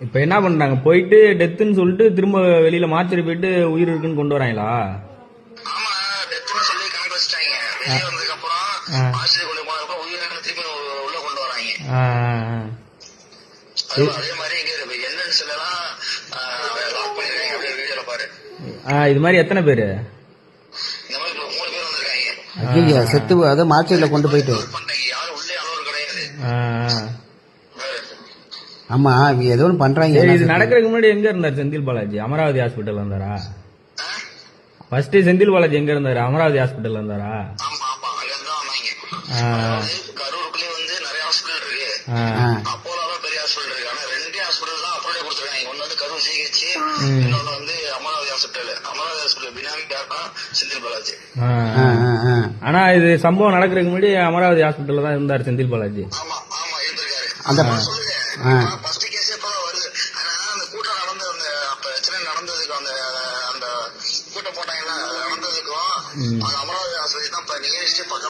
இப்ப என்ன பண்றாங்க, போயிட்டு டெத்துன்னு சொல்லிட்டு திரும்ப வெளியில மார்ச்சரி போயிட்டு உயிர் இருக்குன்னு கொண்டு வராங்களா? ஆமா, டெத்துன்னு சொல்லி கணக்கு வச்சுட்டாங்க. வெளியே வந்ததுக்கு அப்புறம் ஆஸ்பத்திரி கொண்டு போனதுக்கு உயிரிழந்த திருப்பி உள்ள கொண்டு வராங்க. அதே மாதிரி இங்க என்என்ஸ் எல்லாம் லாக் பண்ணிருக்காங்க. அப்படியே வீடியோல பாரு. இது மாதிரி எத்தனை பேரு? இந்த மாதிரி 3 பேர் வந்திருக்காங்க. ஐயா செத்து அதை மார்ச்சரியில கொண்டு போயிட்டு யாரும் உள்ளே அளவு கிடையாது. ஆமா ஏதோ ஒன்று பண்றாங்க. இது நடக்கிறதுக்கு முன்னாடி எங்க இருந்தாரு செந்தில் பாலாஜி? அமராவதி ஹாஸ்பிட்டல் இருந்தாரா? ஃபர்ஸ்ட் செந்தில் பாலாஜி எங்க இருந்தாரு? அமராவதி ஹாஸ்பிட்டல் இருந்தாரா? ஆமா ஆமா, அங்க இருந்து தான் வந்தாங்க. கரூருக்குள்ளே வந்து நிறைய ஹாஸ்பிட்டல் இருக்கு. அப்போலோ பெரிய ஹாஸ்பிட்டல் இருக்கு. ஆனா 2 ஹாஸ்பிட்டல் தான் அப்ரோடே கொடுத்துருக்காங்க. ஒன்னு வந்து கரூர் சிஹெச், இன்னொன்னு வந்து அமராவதி ஹாஸ்பிட்டல். அமராவதி ஹாஸ்பிட்டல் பினாமி யாருன்னா செந்தில் பாலாஜி. ஆனா இது சம்பவம் நடக்கிறதுக்கு முன்னாடி அமராவதி ஹாஸ்பிட்டல்ல தான் இருந்தாரு செந்தில் பாலாஜி. ஆமா ஆமா, இருந்திருக்காரு. அந்த ஃபர்ஸ்ட் கேஸ் எப்பதான் வருது. ஆனா அந்த கூட்டம் நடந்த அந்த பிரச்சனை நடந்ததுக்கு அந்த கூட்டம் போட்டாங்கன்னா நடந்ததுக்கும் அமராவதி ஆஸ்பத்திரி தான் நியரஸ்ட் பக்கம்.